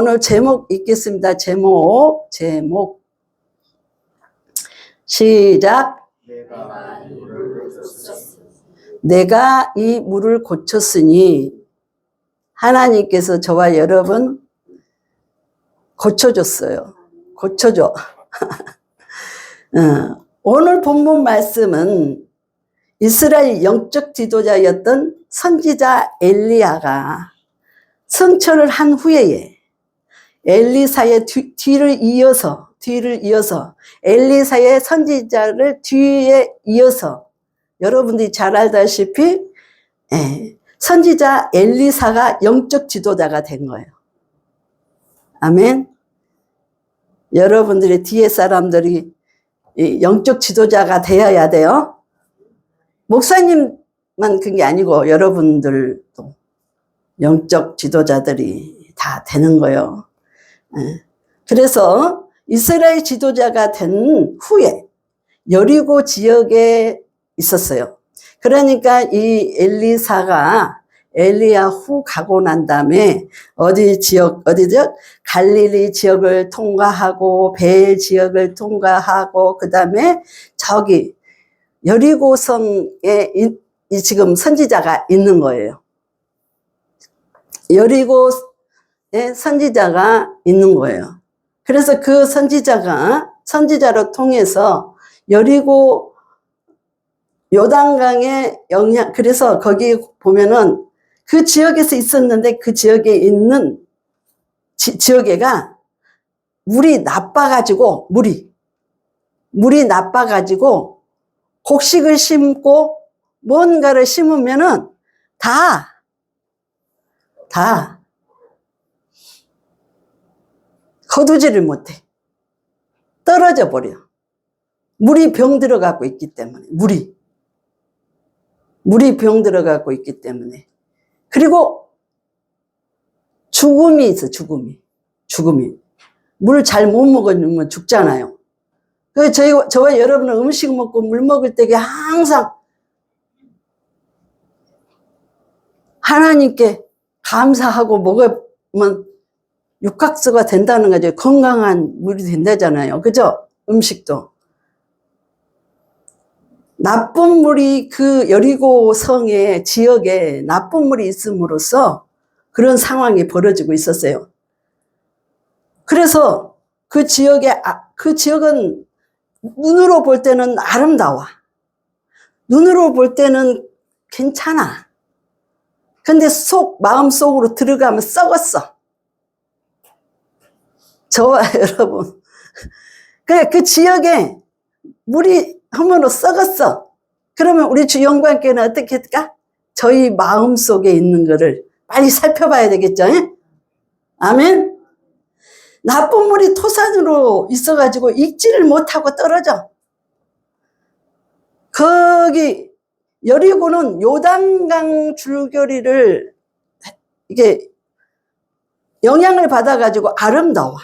오늘 제목 읽겠습니다. 제목 시작. 내가 이 물을 고쳤으니 하나님께서 저와 여러분 고쳐줬어요. 고쳐줘. 오늘 본문 말씀은 이스라엘 영적 지도자였던 선지자 엘리야가 성천을 한 후에 엘리사의 뒤를 이어서 엘리사의 선지자를 뒤에 이어서 여러분들이 잘 알다시피 선지자 엘리사가 영적 지도자가 된 거예요. 아멘. 여러분들의 뒤에 사람들이 영적 지도자가 되어야 돼요. 목사님만 그게 아니고 여러분들도 영적 지도자들이 다 되는 거예요. 그래서 이스라엘 지도자가 된 후에 여리고 지역에 있었어요. 그러니까 이 엘리사가 엘리야 후 가고 난 다음에 어디죠? 갈릴리 지역을 통과하고 벨 지역을 통과하고 그 다음에 저기 여리고성에 지금 선지자가 있는 거예요. 여리고에 선지자가 있는 거예요. 그래서 그 선지자로 통해서 여리고 요단강의 그래서 거기 보면은 그 지역에서 있었는데 그 지역에 있는 지역에가 물이 나빠가지고 곡식을 심고 뭔가를 심으면은 다 거두지를 못해. 떨어져 버려. 물이 병 들어가고 있기 때문에. 물이 병 들어가고 있기 때문에. 그리고 죽음이 있어, 죽음이. 물 잘 못 먹으면 죽잖아요. 그래서 저와 여러분은 음식 먹고 물 먹을 때 항상 하나님께 감사하고 먹으면 육각수가 된다는 거죠. 건강한 물이 된다잖아요. 그죠? 음식도. 나쁜 물이 그 여리고 성의 지역에 나쁜 물이 있음으로써 그런 상황이 벌어지고 있었어요. 그래서 그 지역은 눈으로 볼 때는 아름다워. 눈으로 볼 때는 괜찮아. 근데 마음속으로 들어가면 썩었어. 저와 여러분. 그 지역에 물이 흠으로 썩었어. 그러면 우리 주 영광께는 어떻게 할까? 저희 마음 속에 있는 거를 빨리 살펴봐야 되겠죠? 아멘? 나쁜 물이 토산으로 있어가지고 익지를 못하고 떨어져. 거기 여리고는 요단강 줄거리를 이게 영향을 받아가지고 아름다워.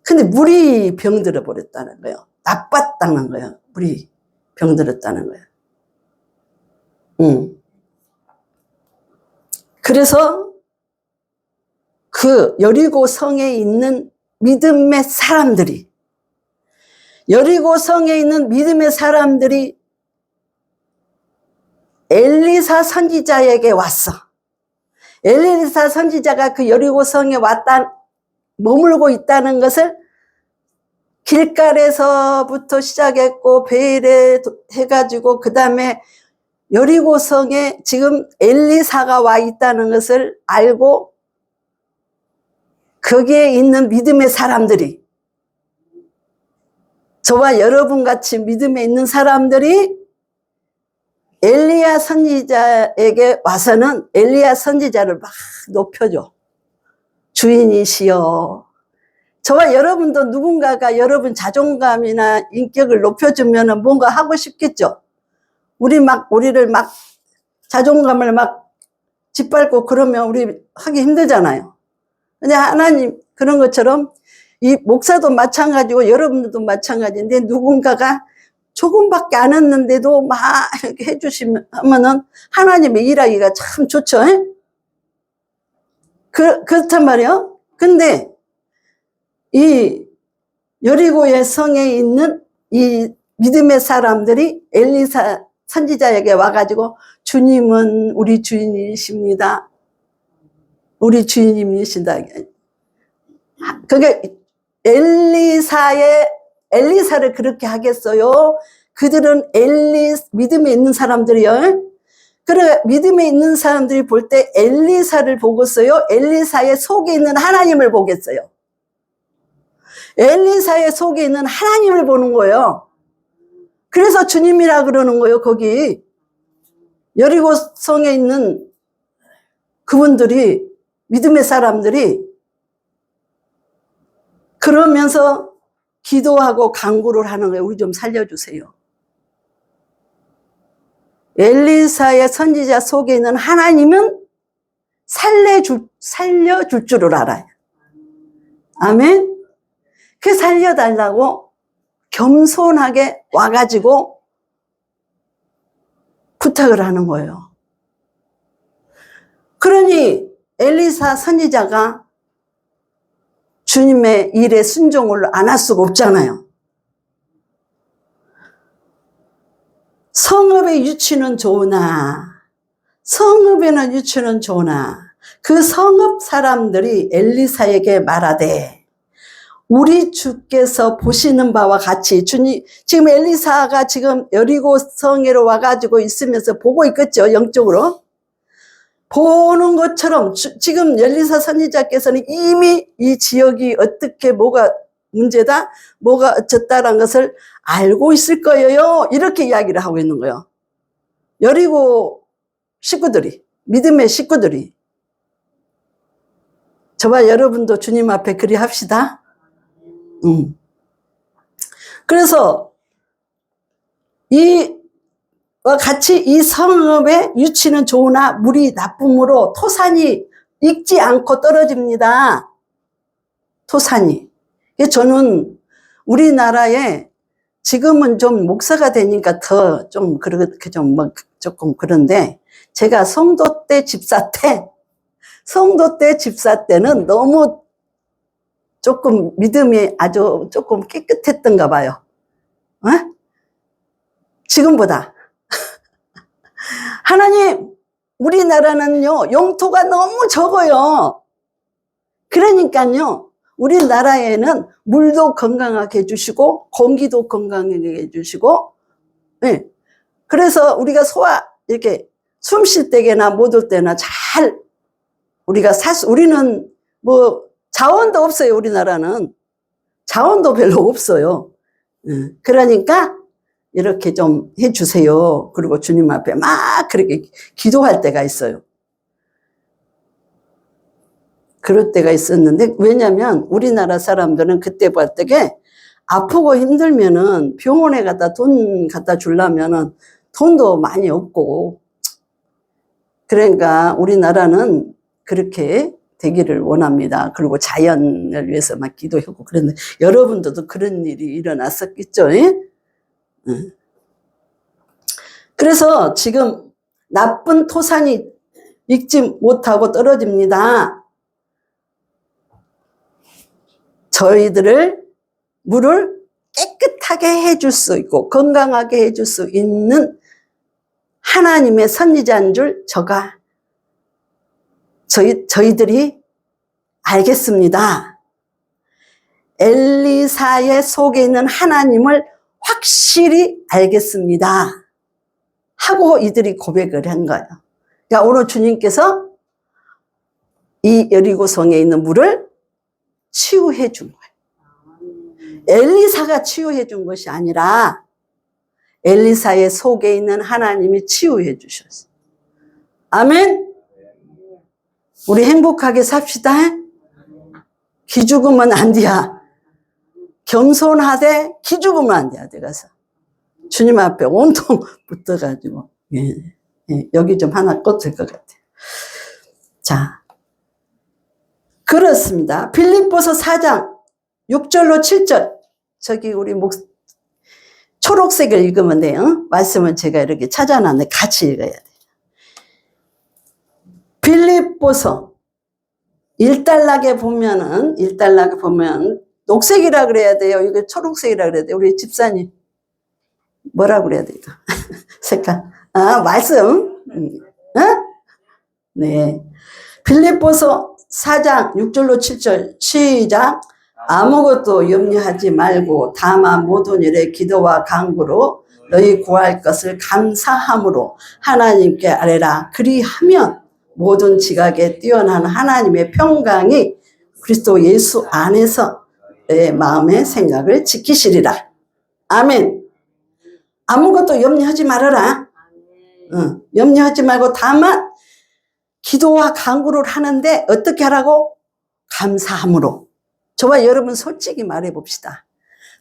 근데 물이 병들어 버렸다는 거예요. 나빴다는 거예요. 물이 병들었다는 거예요. 그래서 그 여리고 성에 있는 믿음의 사람들이 엘리사 선지자에게 왔어. 엘리사 선지자가 그 여리고 성에 머물고 있다는 것을 길갈에서부터 시작했고 베일에 해가지고 그 다음에 여리고 성에 지금 엘리사가 와 있다는 것을 알고 거기에 있는 믿음의 사람들이 저와 여러분같이 믿음에 있는 사람들이 엘리야 선지자에게 와서는 엘리야 선지자를 막 높여줘. 주인이시여. 저와 여러분도 누군가가 여러분 자존감이나 인격을 높여주면 뭔가 하고 싶겠죠. 우리를 막 자존감을 막 짓밟고 그러면 우리 하기 힘들잖아요. 근데 하나님 그런 것처럼 이 목사도 마찬가지고 여러분들도 마찬가지인데 누군가가 조금밖에 안 했는데도 막 이렇게 해주시면은 하나님의 일하기가 참 좋죠. 그렇단 말이에요. 근데 이 여리고의 성에 있는 이 믿음의 사람들이 엘리사 선지자에게 와가지고 주님은 우리 주인이십니다. 우리 주인님이시다. 그게 엘리사를 그렇게 하겠어요? 그들은 믿음에 있는 사람들이요. 그래, 믿음에 있는 사람들이 볼 때 엘리사를 보겠어요? 엘리사의 속에 있는 하나님을 보겠어요? 엘리사의 속에 있는 하나님을 보는 거예요. 그래서 주님이라 그러는 거예요. 거기 여리고 성에 있는 그분들이, 믿음의 사람들이 그러면서 기도하고 간구를 하는 거예요. 우리 좀 살려주세요. 엘리사의 선지자 속에 있는 하나님은 살려줄 줄을 알아요. 아멘. 그 살려달라고 겸손하게 와가지고 부탁을 하는 거예요. 그러니 엘리사 선지자가 주님의 일에 순종을 안 할 수가 없잖아요. 성읍의 유치는 좋으나, 성읍에는 유치는 좋으나 그 성읍 사람들이 엘리사에게 말하되, 우리 주께서 보시는 바와 같이, 주님, 지금 엘리사가 지금 여리고 성에로 와가지고 있으면서 보고 있겠죠, 영적으로. 보는 것처럼 지금 엘리사 선지자께서는 이미 이 지역이 어떻게 뭐가 문제다, 뭐가 어쩌다라는 것을 알고 있을 거예요. 이렇게 이야기를 하고 있는 거예요. 여리고 식구들이, 믿음의 식구들이. 저와 여러분도 주님 앞에 그리 합시다. 그래서 이와 같이 이 성읍의 유치는 좋으나 물이 나쁨으로 토산이 익지 않고 떨어집니다. 토산이. 저는 우리나라에 지금은 좀 목사가 되니까 더 좀 그렇게 좀 뭐 조금 그런데, 제가 성도 때 집사 때는 너무 조금 믿음이 아주 조금 깨끗했던가 봐요. 어? 지금보다. 하나님, 우리나라는요, 영토가 너무 적어요. 그러니까요, 우리나라에는 물도 건강하게 해주시고, 공기도 건강하게 해주시고, 네. 그래서 우리가 이렇게 숨 쉴 때나 못 올 때나 잘, 우리는 뭐, 자원도 없어요, 우리나라는. 자원도 별로 없어요. 그러니까, 이렇게 좀 해주세요. 그리고 주님 앞에 막 그렇게 기도할 때가 있어요. 그럴 때가 있었는데, 왜냐면 우리나라 사람들은 그때 볼 때게 아프고 힘들면은 병원에 돈 갖다 주려면은 돈도 많이 없고, 그러니까 우리나라는 그렇게 되기를 원합니다. 그리고 자연을 위해서 막 기도하고 그랬는데, 여러분들도 그런 일이 일어났었겠죠? 그래서 지금 나쁜 토산이 익지 못하고 떨어집니다. 저희들을 물을 깨끗하게 해줄 수 있고 건강하게 해줄 수 있는 하나님의 선지자인 줄 저희들이 알겠습니다. 엘리사의 속에 있는 하나님을 확실히 알겠습니다. 하고 이들이 고백을 한 거예요. 그러니까 오늘 주님께서 이 여리고성에 있는 물을 치유해 준 거예요. 엘리사가 치유해 준 것이 아니라 엘리사의 속에 있는 하나님이 치유해 주셨어요. 아멘. 우리 행복하게 삽시다. 기죽으면 안 돼야. 겸손하되 기죽으면 안 돼야 돼. 가서 주님 앞에 온통 붙어가지고, 여기 좀 하나 꽂을 것 같아요. 자, 그렇습니다. 빌립보서 4장 6절로 7절. 저기 우리 초록색을 읽으면 돼요. 말씀은 제가 이렇게 찾아놨는데 같이 읽어야 돼요. 빌립보서 일단락에 보면은, 일단락에 보면, 녹색이라 그래야 돼요. 이거 초록색이라 그래야 돼요. 우리 집사님. 뭐라 그래야 돼요? 색깔. 아, 말씀. 어? 네. 빌립보서 4장 6절로 7절 시작. 아무것도 염려하지 말고 다만 모든 일에 기도와 간구로 너희 구할 것을 감사함으로 하나님께 아뢰라. 그리하면 모든 지각에 뛰어난 하나님의 평강이 그리스도 예수 안에서 내 마음의 생각을 지키시리라. 아멘. 아무것도 염려하지 말아라. 염려하지 말고 다만 기도와 간구를 하는데 어떻게 하라고? 감사함으로. 저와 여러분 솔직히 말해봅시다.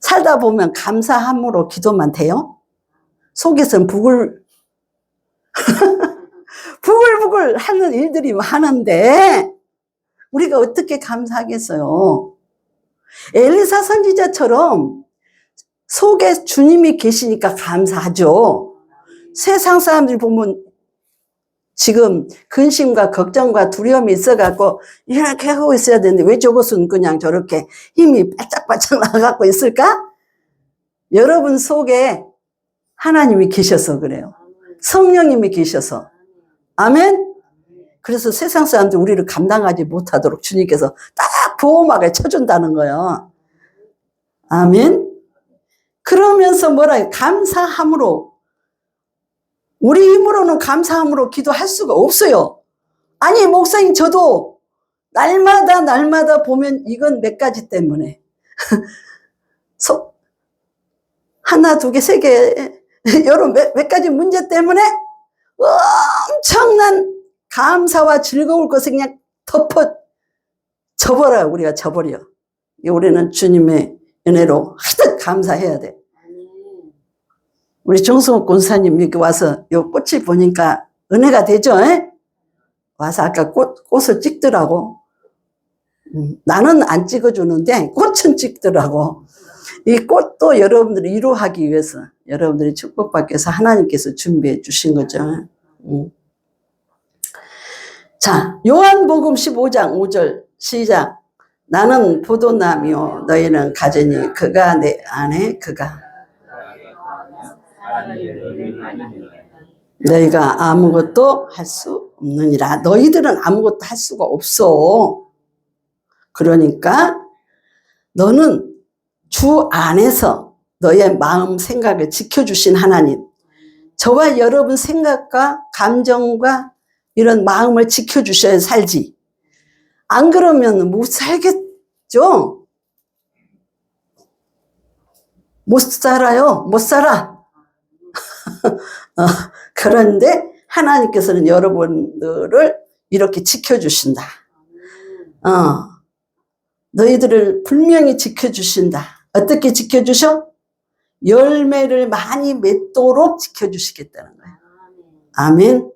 살다 보면 감사함으로 기도만 돼요? 속에서는 부글부글 하는 일들이 많은데 우리가 어떻게 감사하겠어요? 엘리사 선지자처럼 속에 주님이 계시니까 감사하죠. 세상 사람들이 보면 지금 근심과 걱정과 두려움이 있어갖고 이렇게 하고 있어야 되는데 왜 저것은 그냥 저렇게 힘이 바짝바짝 나가고 있을까? 여러분 속에 하나님이 계셔서 그래요. 성령님이 계셔서. 아멘? 그래서 세상 사람들이 우리를 감당하지 못하도록 주님께서 딱 보호막을 쳐준다는 거예요. 아멘? 그러면서 뭐라 감사함으로, 우리 힘으로는 감사함으로 기도할 수가 없어요. 아니 목사님 저도 날마다 보면 이건 몇 가지 때문에 하나 두 개 세 개 여러 몇 가지 문제 때문에 엄청난 감사와 즐거울 것을 그냥 덮어져버려요. 우리가 져버려. 우리는 주님의 은혜로 하듯 감사해야 돼. 우리 정승욱 권사님 여기 와서 요 꽃을 보니까 은혜가 되죠? 에? 와서 아까 꽃을 찍더라고. 나는 안 찍어주는데 꽃은 찍더라고. 이 꽃도 여러분들이 이루하기 위해서 여러분들이 축복받기 위해서 하나님께서 준비해 주신 거죠. 자, 요한복음 15장 5절 시작. 나는 포도나무요 너희는 가지니 그가 내 안에 그가 너희가 아무것도 할 수 없느니라. 너희들은 아무것도 할 수가 없어. 그러니까 너는 주 안에서 너의 마음 생각을 지켜주신 하나님, 저와 여러분 생각과 감정과 이런 마음을 지켜주셔야 살지. 안 그러면 못 살겠죠? 못 살아요. 못 살아. 그런데 하나님께서는 여러분들을 이렇게 지켜주신다. 너희들을 분명히 지켜주신다. 어떻게 지켜주셔? 열매를 많이 맺도록 지켜주시겠다는 거예요. 아멘.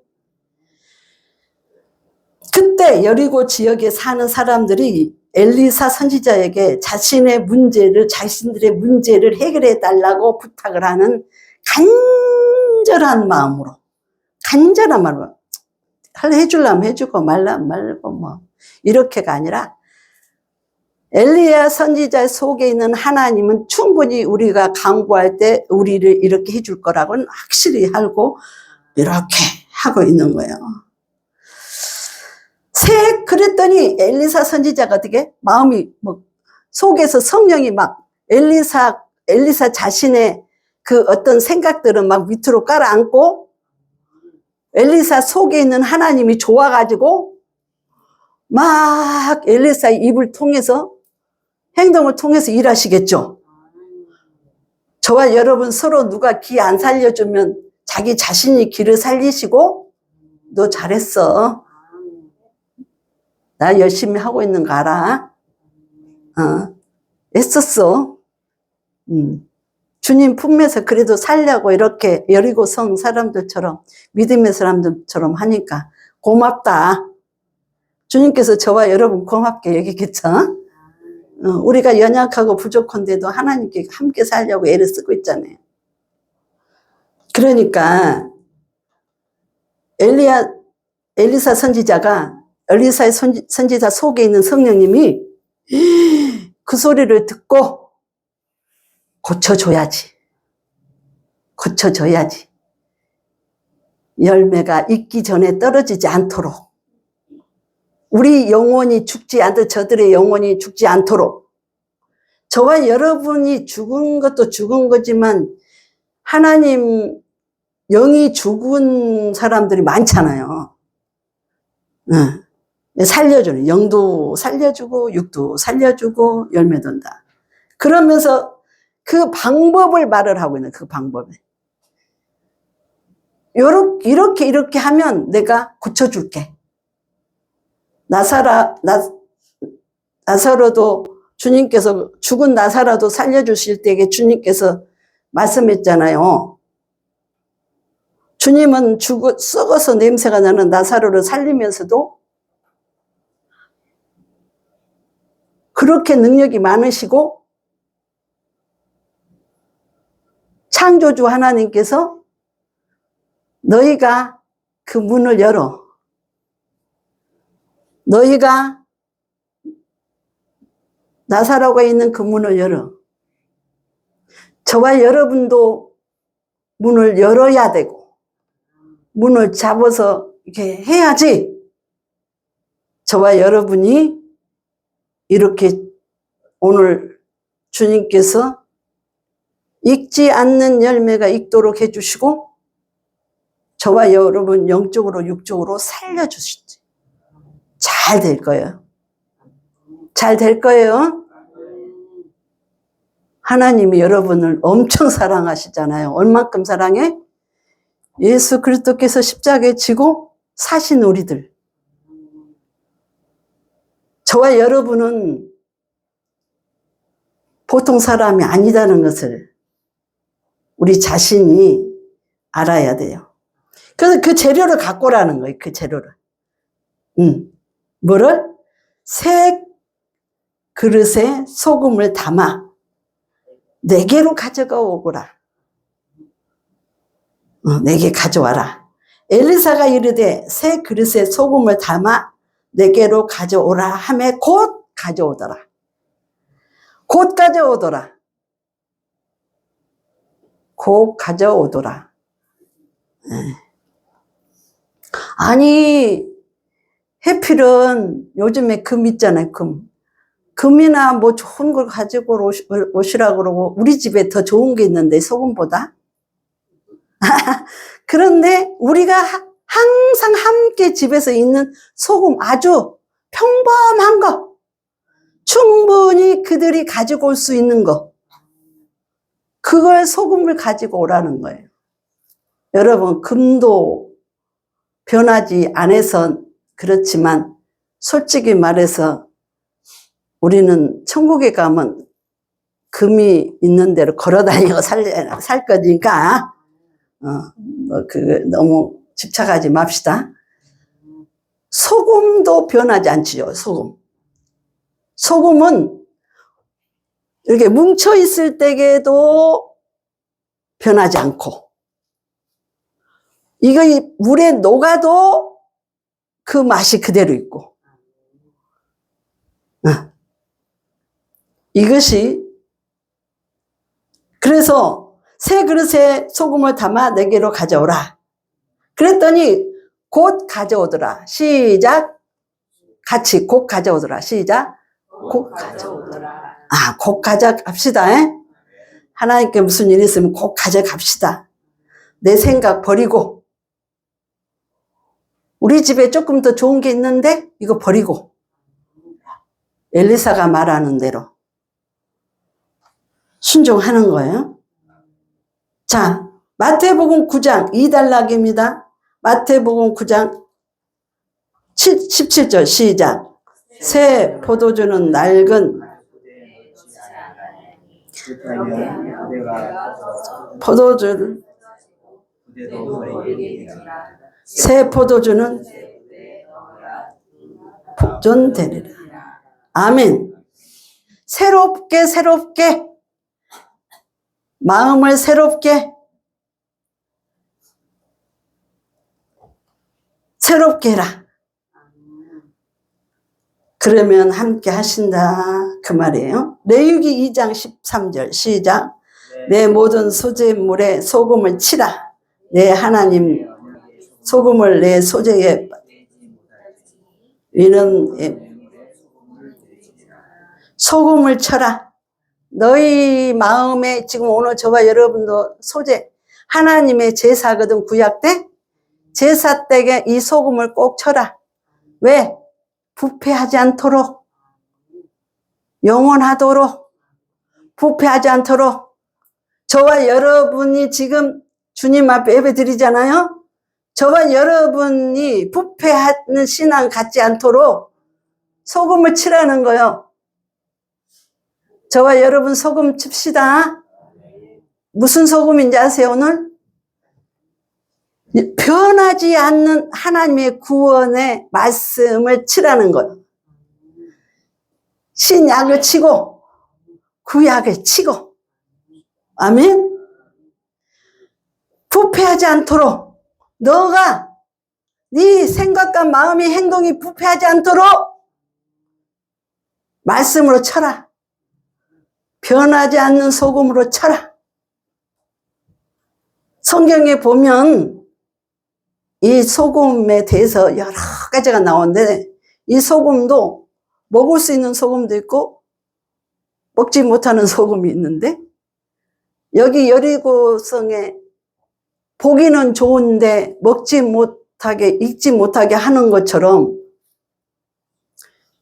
그때 여리고 지역에 사는 사람들이 엘리사 선지자에게 자신들의 문제를 해결해 달라고 부탁을 하는 간절한 마음으로 해주려면 해주고 말라면 말고 뭐 이렇게가 아니라 엘리야 선지자 속에 있는 하나님은 충분히 우리가 간구할 때 우리를 이렇게 해줄 거라고는 확실히 알고 이렇게 하고 있는 거예요. 그랬더니 엘리사 선지자가 어떻게 마음이 뭐 속에서 성령이 막 엘리사 자신의 그 어떤 생각들은 막 밑으로 깔아앉고 엘리사 속에 있는 하나님이 좋아가지고 막 엘리사의 입을 통해서 행동을 통해서 일하시겠죠. 저와 여러분 서로 누가 기 안 살려주면 자기 자신이 기를 살리시고 너 잘했어. 나 열심히 하고 있는 거 알아? 애썼어. 주님 품에서 그래도 살려고 이렇게 여리고성 사람들처럼 믿음의 사람들처럼 하니까 고맙다. 주님께서 저와 여러분 고맙게 여기겠죠? 우리가 연약하고 부족한데도 하나님께 함께 살려고 애를 쓰고 있잖아요. 그러니까 엘리사 선지자가 엘리사의 선지자 속에 있는 성령님이 그 소리를 듣고 고쳐줘야지. 고쳐줘야지. 열매가 익기 전에 떨어지지 않도록. 우리 영혼이 죽지 않도록, 저들의 영혼이 죽지 않도록. 저와 여러분이 죽은 것도 죽은 거지만 하나님 영이 죽은 사람들이 많잖아요. 살려주는, 영도 살려주고 육도 살려주고 열매 돈다. 그러면서 그 방법을 말을 하고 있는, 그 방법을. 이렇게 하면 내가 고쳐줄게. 나사로도 주님께서, 죽은 나사로도 살려주실 때에 주님께서 말씀했잖아요. 주님은 썩어서 냄새가 나는 나사로를 살리면서도 그렇게 능력이 많으시고 창조주 하나님께서 너희가 그 문을 열어. 너희가 나사로가 있는 그 문을 열어. 저와 여러분도 문을 열어야 되고 문을 잡아서 이렇게 해야지 저와 여러분이 이렇게 오늘 주님께서 익지 않는 열매가 익도록 해주시고 저와 여러분 영적으로 육적으로 살려주시지. 잘 될 거예요. 잘 될 거예요. 하나님이 여러분을 엄청 사랑하시잖아요. 얼만큼 사랑해? 예수 그리스도께서 십자가에 지고 사신 우리들. 저와 여러분은 보통 사람이 아니다는 것을 우리 자신이 알아야 돼요. 그래서 그 재료를 갖고 오라는 거예요. 그 재료를. 뭐를? 새 그릇에 소금을 담아 내게로 가져가 오거라. 내게 가져와라. 엘리사가 이르되 새 그릇에 소금을 담아 내게로 가져오라 하매 곧 가져오더라. 곧 가져오더라. 곧 가져오더라. 아니 해필은 요즘에 금 있잖아요. 금이나 뭐 좋은 걸 가지고 오시라고 그러고 우리 집에 더 좋은 게 있는데 소금보다. 그런데 우리가 항상 함께 집에서 있는 소금 아주 평범한 거 충분히 그들이 가지고 올 수 있는 거 그걸 소금을 가지고 오라는 거예요. 여러분 금도 변하지 않아서 그렇지만 솔직히 말해서 우리는 천국에 가면 금이 있는 대로 걸어다니고 살 거니까 너무 집착하지 맙시다. 소금도 변하지 않지요. 소금은 이렇게 뭉쳐 있을 때에도 변하지 않고 이거 물에 녹아도 그 맛이 그대로 있고 이것이 그래서 새 그릇에 소금을 담아 내게로 가져오라. 그랬더니 곧 가져오더라. 시작. 같이 곧 가져오더라. 시작. 곧 가져오더라. 곧 가져갑시다. 하나님께 무슨 일이 있으면 곧 가져갑시다. 내 생각 버리고 우리 집에 조금 더 좋은 게 있는데 이거 버리고 엘리사가 말하는 대로 순종하는 거예요. 자, 마태복음 9장 2단락입니다. 마태복음 9장 17절 시작. 새 포도주는 낡은 포도주를 새 포도주는 복전되리라. 아멘. 새롭게 마음을 새롭게 해라. 그러면 함께 하신다 그 말이에요. 레위기 2장 13절 시작. 내 모든 소재물에 소금을 치라. 내 하나님 소금을 내 소재에 이는 소금을 쳐라. 너희 마음에 지금 오늘 저와 여러분도 소재 하나님의 제사거든. 구약 때 제사 때에 이 소금을 꼭 쳐라. 왜? 부패하지 않도록, 영원하도록, 부패하지 않도록. 저와 여러분이 지금 주님 앞에 예배 드리잖아요. 저와 여러분이 부패하는 신앙 갖지 않도록 소금을 치라는 거요. 저와 여러분 소금 칩시다. 무슨 소금인지 아세요, 오늘? 변하지 않는 하나님의 구원의 말씀을 치라는 거예요. 신약을 치고 구약을 치고. 아멘. 부패하지 않도록 너가 네 생각과 마음이 행동이 부패하지 않도록 말씀으로 쳐라. 변하지 않는 소금으로 쳐라. 성경에 보면 이 소금에 대해서 여러 가지가 나오는데 이 소금도 먹을 수 있는 소금도 있고 먹지 못하는 소금이 있는데 여기 여리고성에 보기는 좋은데 먹지 못하게 익지 못하게 하는 것처럼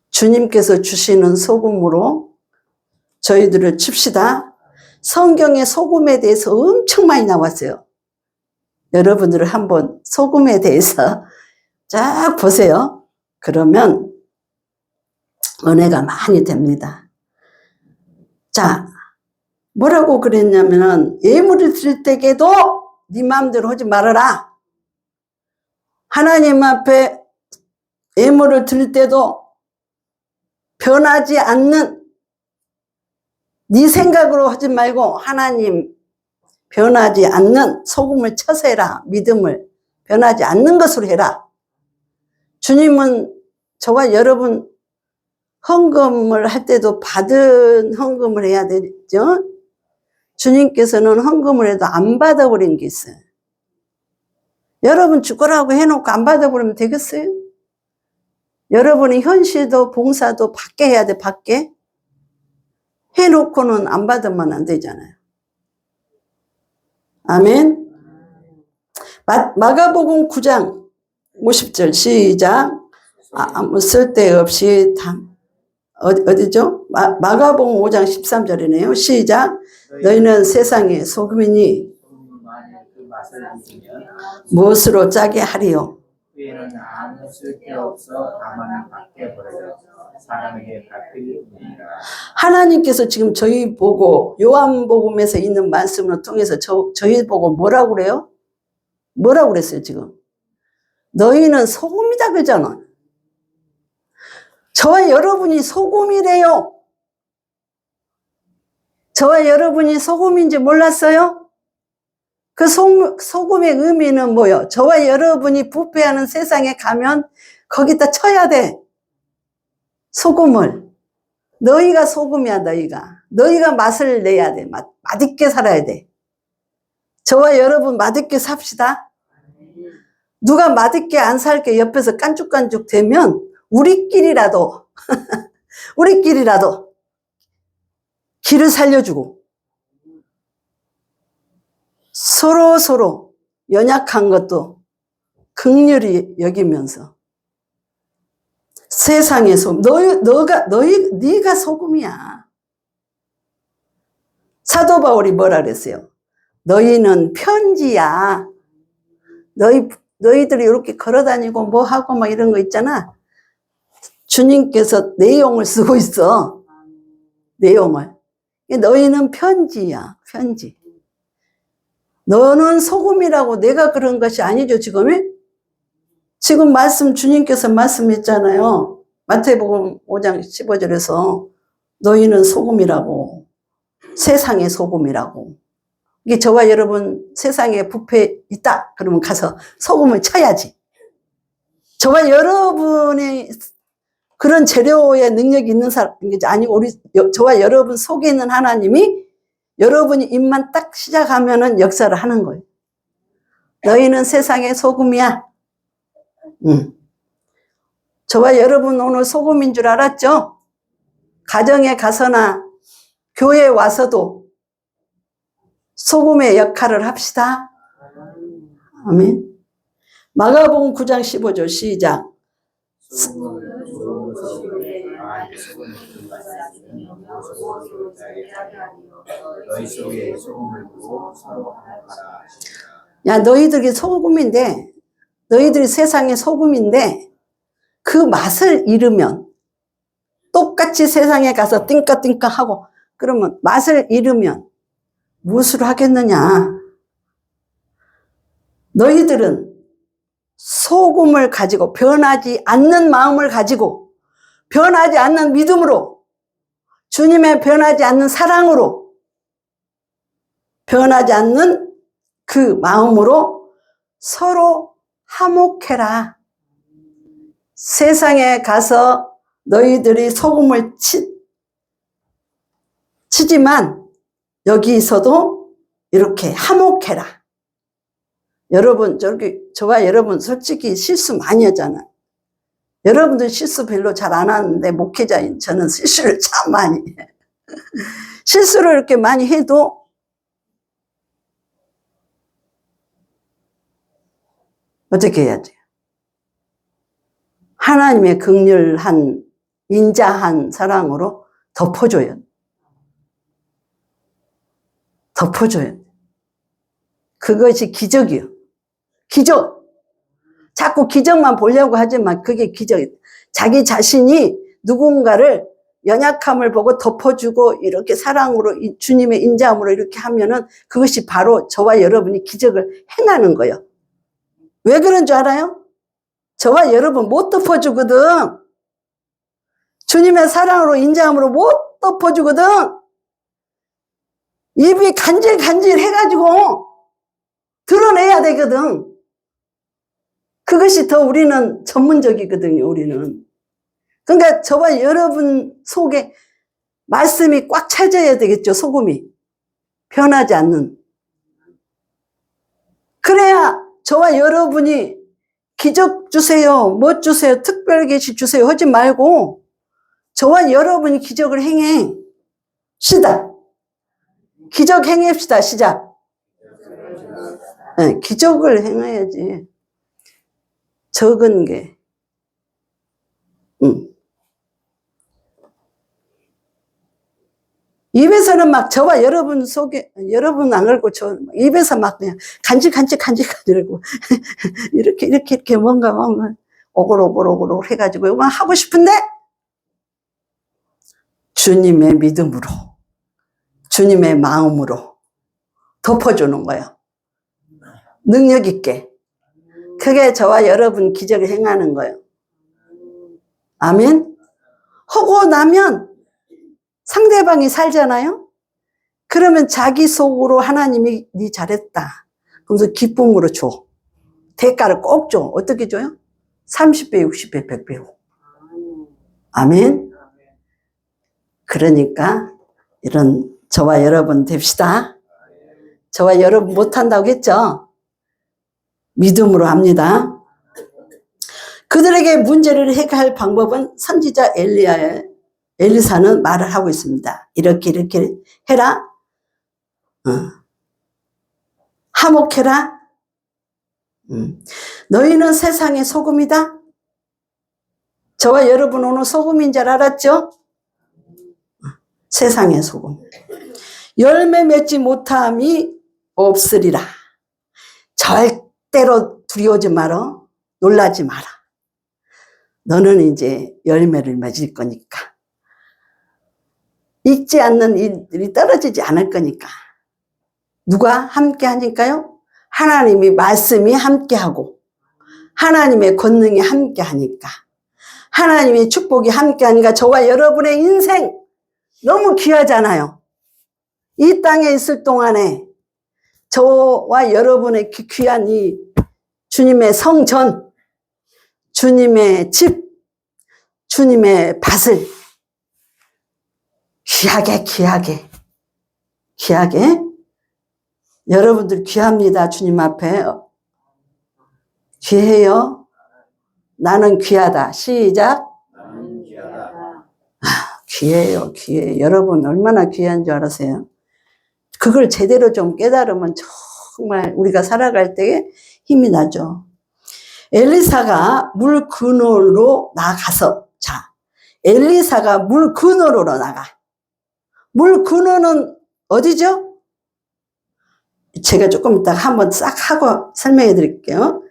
주님께서 주시는 소금으로 저희들을 칩시다. 성경에 소금에 대해서 엄청 많이 나왔어요. 여러분들은 한번 소금에 대해서 쫙 보세요. 그러면 은혜가 많이 됩니다. 자, 뭐라고 그랬냐면은 예물을 드릴 때에도 네 마음대로 하지 말아라. 하나님 앞에 예물을 드릴 때도 변하지 않는 네 생각으로 하지 말고 하나님 변하지 않는 소금을 쳐서 해라. 믿음을 변하지 않는 것으로 해라. 주님은 저와 여러분 헌금을 할 때도 받은 헌금을 해야 되죠. 주님께서는 헌금을 해도 안 받아버린 게 있어요. 여러분 죽으라고 해놓고 안 받아버리면 되겠어요? 여러분이 현시도 봉사도 밖에 해야 돼. 밖에 해놓고는 안 받으면 안 되잖아요. 아멘. 마가복음 9장 50절 시작. 아무 쓸데없이 어디죠? 마가복음 5장 13절이네요. 시작. 너희는 세상의 소금이니 무엇으로 짜게 하리요? 그에는 아무 쓸데없어 다만 밖에 버려져 사람에게 밟히리니라. 하나님께서 지금 저희 보고 요한복음에서 있는 말씀을 통해서 저희 보고 뭐라고 그래요? 뭐라고 그랬어요 지금? 너희는 소금이다 그러잖아. 저와 여러분이 소금이래요. 저와 여러분이 소금인지 몰랐어요? 그 소금의 의미는 뭐예요? 저와 여러분이 부패하는 세상에 가면 거기다 쳐야 돼. 소금을. 너희가 소금이야, 너희가. 너희가 맛을 내야 돼. 맛있게 살아야 돼. 저와 여러분 맛있게 삽시다. 누가 맛있게 안 살게 옆에서 깐죽깐죽 되면 우리끼리라도 길을 살려주고 서로 연약한 것도 긍휼히 여기면서 세상의 소금, 네가 소금이야. 사도 바울이 뭐라 그랬어요? 너희는 편지야. 너희들이 이렇게 걸어다니고 뭐 하고 막 이런 거 있잖아. 주님께서 내용을 쓰고 있어. 내용을. 너희는 편지야. 편지. 너는 소금이라고 내가 그런 것이 아니죠, 지금이? 지금 주님께서 말씀했잖아요. 마태복음 5장 15절에서 너희는 소금이라고. 세상의 소금이라고. 이게 저와 여러분 세상에 부패 있다. 그러면 가서 소금을 쳐야지. 저와 여러분이 그런 재료의 능력이 있는 사람, 아니, 저와 여러분 속에 있는 하나님이 여러분이 입만 딱 시작하면은 역사를 하는 거예요. 너희는 세상의 소금이야. 저와 여러분 오늘 소금인 줄 알았죠? 가정에 가서나 교회에 와서도 소금의 역할을 합시다. 아멘. 마가복음 9장 15절 시작. 야, 너희들이 소금인데, 너희들이 세상의 소금인데 그 맛을 잃으면, 똑같이 세상에 가서 띵까띵까 하고 그러면 맛을 잃으면 무엇을 하겠느냐. 너희들은 소금을 가지고 변하지 않는 마음을 가지고 변하지 않는 믿음으로 주님의 변하지 않는 사랑으로 변하지 않는 그 마음으로 서로 화목해라. 세상에 가서 너희들이 소금을 치지만 여기서도 이렇게 화목해라. 여러분, 저와 여러분 솔직히 실수 많이 하잖아. 여러분들 실수 별로 잘 안 하는데 목회자인 저는 실수를 참 많이 해. 실수를 이렇게 많이 해도 어떻게 해야지? 하나님의 긍휼한 인자한 사랑으로 덮어줘야 돼. 덮어줘야 돼. 그것이 기적이요. 기적. 자꾸 기적만 보려고 하지만 그게 기적이에요. 자기 자신이 누군가를 연약함을 보고 덮어주고 이렇게 사랑으로 주님의 인자함으로 이렇게 하면은 그것이 바로 저와 여러분이 기적을 행하는 거예요. 왜 그런 줄 알아요? 저와 여러분 못 덮어주거든. 주님의 사랑으로 인자함으로 못 덮어주거든. 입이 간질간질 해가지고 드러내야 되거든. 그것이 더 우리는 전문적이거든요. 우리는. 그러니까 저와 여러분 속에 말씀이 꽉 차져야 되겠죠. 소금이 변하지 않는. 그래야 저와 여러분이 기적 주세요, 뭐 주세요, 특별 계시 주세요 하지 말고 저와 여러분이 기적을 행합시다. 기적 행합시다. 시작. 네, 기적을 행해야지. 적은 게. 입에서는 막 저와 여러분 속에, 여러분 안 그러고 저 입에서 막 그냥 간질간질하고 이렇게 뭔가 오글오글 해가지고 막 하고 싶은데 주님의 믿음으로, 주님의 마음으로 덮어주는 거예요. 능력 있게. 그게 저와 여러분 기적을 행하는 거예요. 아멘. 하고 나면 상대방이 살잖아요. 그러면 자기 속으로 하나님이 네 잘했다. 그러면서 기쁨으로 줘. 대가를 꼭 줘. 어떻게 줘요? 30배, 60배, 100배. 아멘. 그러니까 이런 저와 여러분 됩시다. 저와 여러분 못한다고 했죠? 믿음으로 합니다. 그들에게 문제를 해결할 방법은 선지자 엘리사는 말을 하고 있습니다. 이렇게 해라. 화목해라. 너희는 세상의 소금이다. 저와 여러분 오늘 소금인 줄 알았죠? 세상의 소금. 열매 맺지 못함이 없으리라. 절대로 두려워하지 마라. 놀라지 마라. 너는 이제 열매를 맺을 거니까. 익지 않는 일이 떨어지지 않을 거니까. 누가 함께 하니까요? 하나님이 말씀이 함께하고 하나님의 권능이 함께하니까 하나님의 축복이 함께하니까 저와 여러분의 인생 너무 귀하잖아요. 이 땅에 있을 동안에 저와 여러분의 귀한 이 주님의 성전, 주님의 집, 주님의 밭을 귀하게 여러분들 귀합니다. 주님 앞에 귀해요. 나는 귀하다. 시작. 나는 귀하다. 귀해요. 여러분 얼마나 귀한 줄 알아세요? 그걸 제대로 좀 깨달으면 정말 우리가 살아갈 때에 힘이 나죠. 엘리사가 물 근원으로 나가서, 엘리사가 물 근원으로 나가. 물 근원은 어디죠? 제가 조금 이따가 한번 싹 하고 설명해 드릴게요.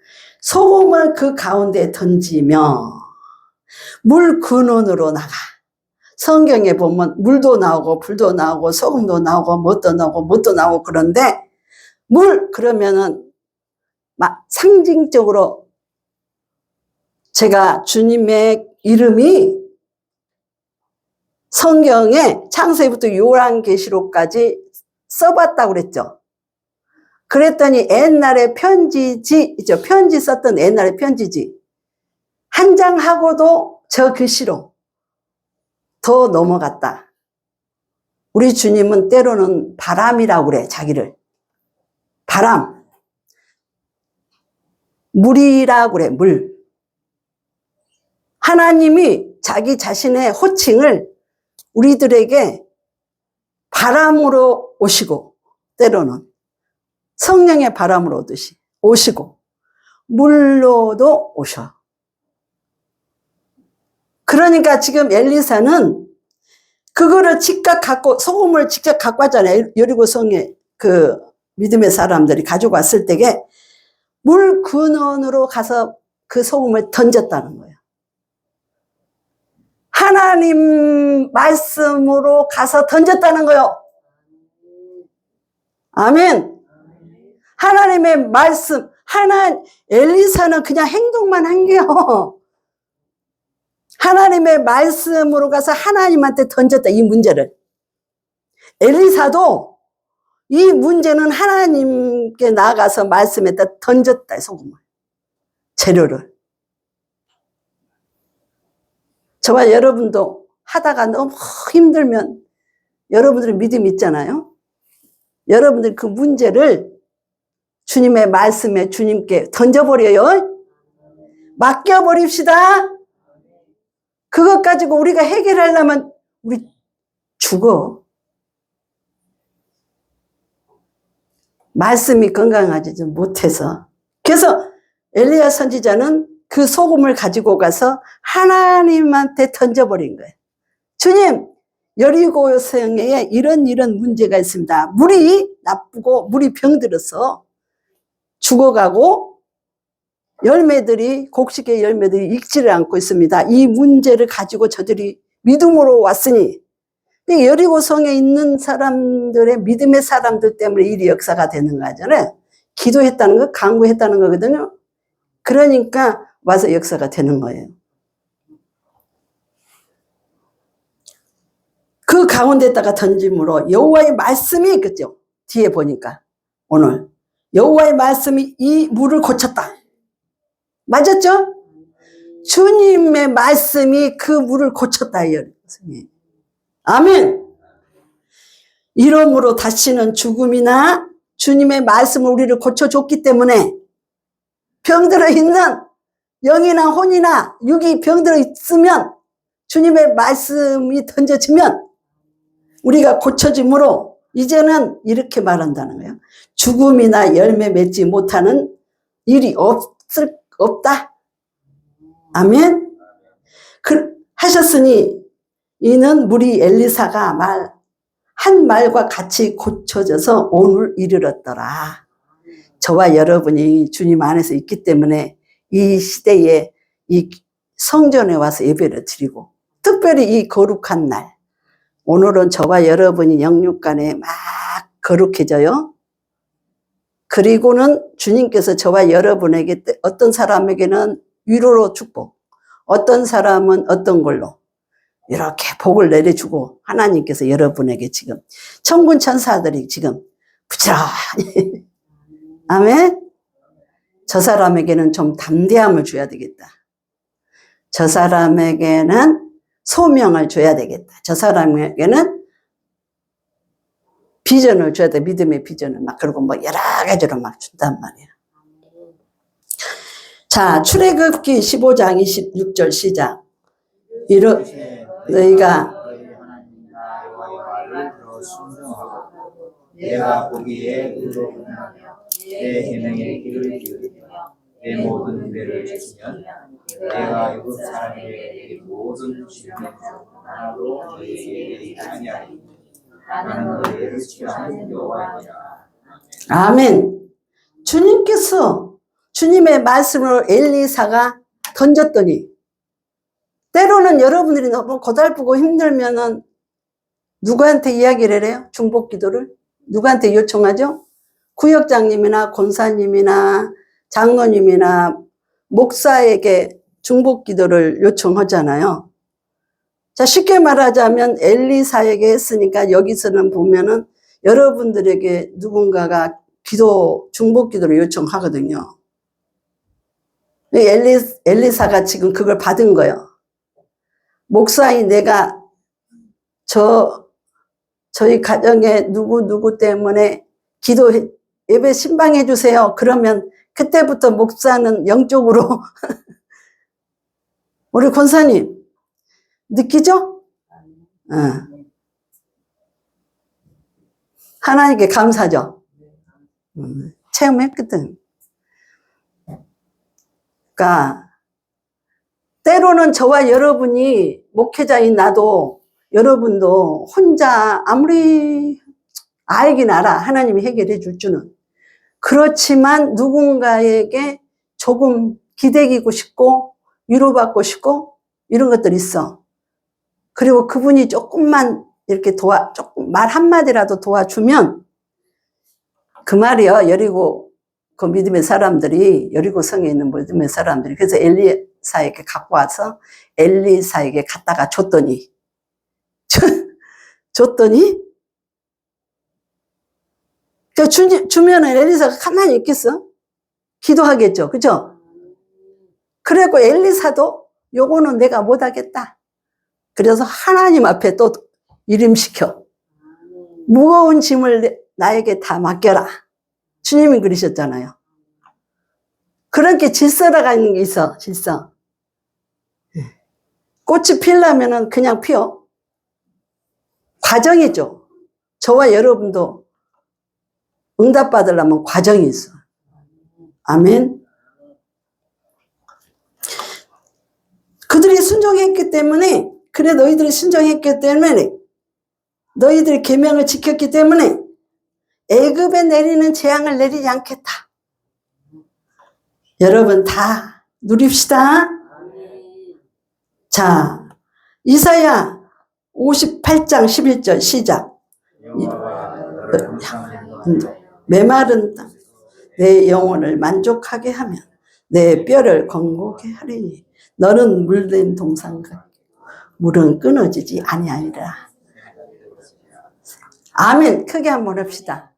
소금을 그 가운데 던지며 물 근원으로 나가. 성경에 보면 물도 나오고 불도 나오고 소금도 나오고 뭣도 나오고 그런데 물 그러면은 막 상징적으로 제가 주님의 이름이 성경에 창세기부터 요한계시록까지 써봤다고 그랬죠. 그랬더니 옛날에 편지 썼던 옛날에 편지지 한 장하고도 저 글씨로 더 넘어갔다. 우리 주님은 때로는 바람이라고 그래, 자기를. 바람. 물이라고 그래, 물. 하나님이 자기 자신의 호칭을 우리들에게 바람으로 오시고, 때로는 성령의 바람으로 오시고, 물로도 오셔. 그러니까 지금 엘리사는 그거를 직접 소금을 직접 갖고 왔잖아요. 여리고성에 그 믿음의 사람들이 가지고 왔을 때에 물 근원으로 가서 그 소금을 던졌다는 거예요. 하나님 말씀으로 가서 던졌다는 거예요. 아멘. 하나님의 말씀, 엘리사는 그냥 행동만 한 게요. 하나님의 말씀으로 가서 하나님한테 던졌다, 이 문제를. 엘리사도 이 문제는 하나님께 나아가서 말씀에다 던졌다, 소금을. 재료를. 저와 여러분도 하다가 너무 힘들면 여러분들의 믿음이 있잖아요. 여러분들이 그 문제를 주님의 말씀에 주님께 던져버려요. 맡겨버립시다. 그것 가지고 우리가 해결하려면 우리 죽어. 말씀이 건강하지 못해서. 그래서 엘리야 선지자는 그 소금을 가지고 가서 하나님한테 던져버린 거예요. 주님, 여리고성에 이런 문제가 있습니다. 물이 나쁘고 물이 병들어서 죽어가고 곡식의 열매들이 익지를 않고 있습니다. 이 문제를 가지고 저들이 믿음으로 왔으니 여리고성에 있는 사람들의 믿음의 사람들 때문에 일이 역사가 되는 거잖아요. 기도했다는 거, 간구했다는 거거든요. 그러니까 와서 역사가 되는 거예요. 그 가운데다가 던짐으로 여호와의 말씀이 있겠죠. 뒤에 보니까 오늘 여호와의 말씀이 이 물을 고쳤다. 맞았죠? 주님의 말씀이 그 물을 고쳤다. 아멘. 이러므로 다시는 죽음이나 주님의 말씀을 우리를 고쳐줬기 때문에 병들어 있는 영이나 혼이나 육이 병들어 있으면 주님의 말씀이 던져지면 우리가 고쳐짐으로 이제는 이렇게 말한다는 거예요. 죽음이나 열매 맺지 못하는 일이 없다. 아멘. 하셨으니 이는 물이 엘리사가 한 말과 같이 고쳐져서 오늘 이르렀더라. 저와 여러분이 주님 안에서 있기 때문에 이 시대에 이 성전에 와서 예배를 드리고 특별히 이 거룩한 날 오늘은 저와 여러분이 영육간에 막 거룩해져요. 그리고는 주님께서 저와 여러분에게 어떤 사람에게는 위로로 축복, 어떤 사람은 어떤 걸로 이렇게 복을 내려주고 하나님께서 여러분에게 지금 천군 천사들이 지금 부지런히 아멘. 저 사람에게는 좀 담대함을 줘야 되겠다. 저 사람에게는 소명을 줘야 되겠다. 저 사람에게는 비전을 줘야 돼. 믿음의 비전을 막 그러고 뭐 여러 가지로 막 준단 말이야. 자, 출애굽기 15장 26절 시작. 너희가 내가 보기에 의롭나며 내 계명의 귀를 기울이며 내 모든 죄를 지키면 내가 애굽 사람에게 모든 질병 하나도 너희에게 내리지 아니하리니 나는 너희를 치료하는 여호와이니라. 아멘. 주님께서 주님의 말씀으로 엘리사가 던졌더니 때로는 여러분들이 너무 고달프고 힘들면은 누구한테 이야기를 해요? 중복 기도를? 누구한테 요청하죠? 구역장님이나 권사님이나 장로님이나 목사에게 중복 기도를 요청하잖아요. 자, 쉽게 말하자면 엘리사에게 했으니까 여기서는 보면은 여러분들에게 누군가가 중복 기도를 요청하거든요. 엘리사가 지금 그걸 받은 거예요. 목사인 내가 저희 가정에 누구 때문에 예배 신방해 주세요. 그러면 그때부터 목사는 영적으로 우리 권사님 느끼죠? 하나님께 감사죠. 체험했거든. 그러니까 때로는 저와 여러분이 목회자인 나도 여러분도 혼자 아무리 알긴 알아. 하나님이 해결해 줄 줄은. 그렇지만 누군가에게 조금 기대기고 싶고 위로받고 싶고 이런 것들이 있어. 그리고 그분이 조금만 이렇게 조금 말 한마디라도 도와주면 그 말이요. 여리고 그 믿음의 사람들이 여리고 성에 있는 믿음의 사람들이 그래서 엘리사에게 갖고 와서 엘리사에게 갖다가 줬더니 주면은 엘리사가 가만히 있겠어? 기도하겠죠. 그죠? 그래갖고 엘리사도 요거는 내가 못하겠다. 그래서 하나님 앞에 또 이름시켜. 무거운 짐을 나에게 다 맡겨라. 주님이 그러셨잖아요. 그렇게 질서라가는 게 있어. 질서. 꽃이 피려면은 그냥 피어. 과정이죠. 저와 여러분도 응답받으려면 과정이 있어. 아멘. 그들이 순종했기 때문에, 그래 너희들이 순종했기 때문에, 너희들이 계명을 지켰기 때문에 애굽에 내리는 재앙을 내리지 않겠다. 여러분 다 누립시다. 자, 이사야 58장 11절 시작. 메마른 땅 내 영혼을 만족하게 하면 내 뼈를 건고게 하리니 너는 물된 동상 같고 물은 끊어지지 아니하리라. 아멘. 크게 한번 합시다.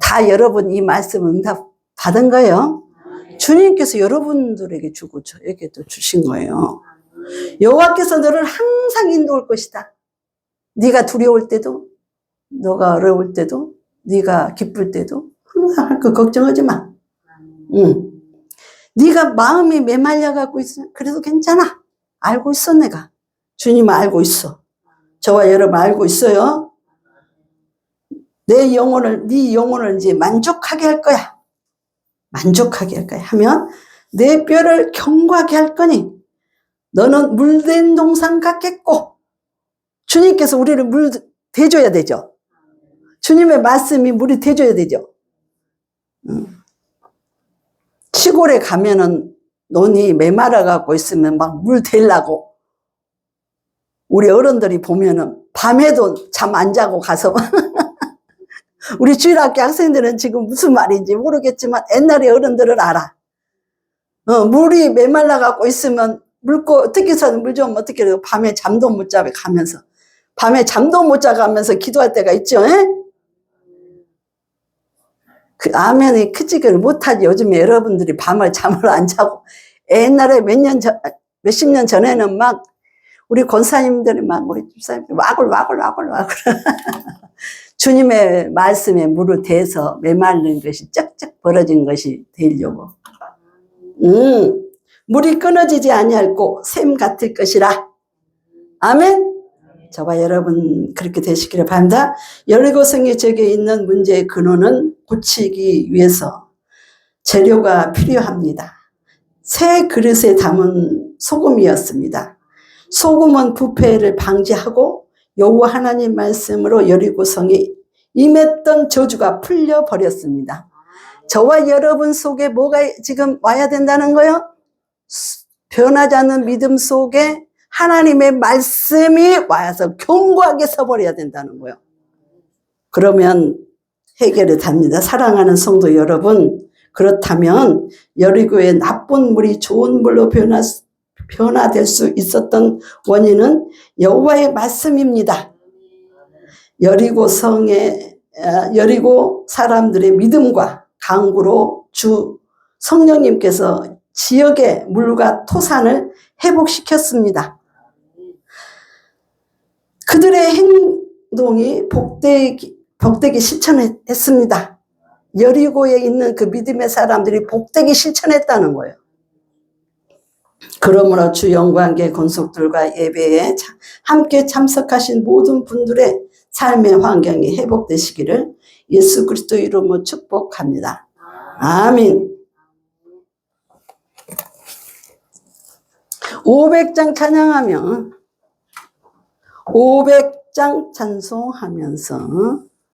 다 여러분 이 말씀 응답 받은 거예요. 주님께서 여러분들에게 주고 저에게도 주신 거예요. 여호와께서 너를 항상 인도할 것이다. 네가 두려울 때도, 너가 어려울 때도, 네가 기쁠 때도 항상 할 거 걱정하지 마. 네가 마음이 메말려 갖고 있어. 그래도 괜찮아. 알고 있어 내가. 주님은 알고 있어. 저와 여러분 알고 있어요. 네 영혼을 이제 만족하게 할 거야. 만족하게 할 거야. 하면 내 뼈를 견고하게 할 거니 너는 물된 동상 같겠고. 주님께서 우리를 물 대줘야 되죠. 주님의 말씀이 물이 대줘야 되죠. 시골에 가면은 논이 메말라 갖고 있으면 막 물 대려고 우리 어른들이 보면은 밤에도 잠 안 자고 가서 우리 주일학교 학생들은 지금 무슨 말인지 모르겠지만 옛날에 어른들은 알아. 물이 메말라 갖고 있으면 어떻게 사는 물 좀 어떻게 해요? 밤에 잠도 못 자고 가면서 밤에 잠도 못 자가면서 기도할 때가 있죠. 그 아멘이 크지를 못하지. 요즘에 여러분들이 밤을 잠을 안 자고 옛날에 몇십 년 전에는 막 우리 권사님들이 막 우리 집사님들 와글 주님의 말씀에 물을 대서 메말른 것이 쩍쩍 벌어진 것이 되려고. 물이 끊어지지 아니할고 샘 같을 것이라. 아멘. 저와 여러분 그렇게 되시기를 바랍니다. 여리고성에 적혀 있는 문제의 근원은 고치기 위해서 재료가 필요합니다. 새 그릇에 담은 소금이었습니다. 소금은 부패를 방지하고 여호와 하나님 말씀으로 여리고성에 임했던 저주가 풀려버렸습니다. 저와 여러분 속에 뭐가 지금 와야 된다는 거예요? 변하지 않는 믿음 속에 하나님의 말씀이 와서 견고하게 서버려야 된다는 거예요. 그러면 해결이 됩니다. 사랑하는 성도 여러분, 그렇다면 여리고의 나쁜 물이 좋은 물로 변화될 수 있었던 원인은 여호와의 말씀입니다. 여리고 사람들의 믿음과 강구로 주 성령님께서 지역의 물과 토산을 회복시켰습니다. 그들의 행동이 복되기 실천했습니다. 여리고에 있는 그 믿음의 사람들이 복되기 실천했다는 거예요. 그러므로 주 영광계 권속들과 예배에 함께 참석하신 모든 분들의 삶의 환경이 회복되시기를 예수 그리스도 이름으로 축복합니다. 아멘. 500장 찬양하며 500장 찬송하면서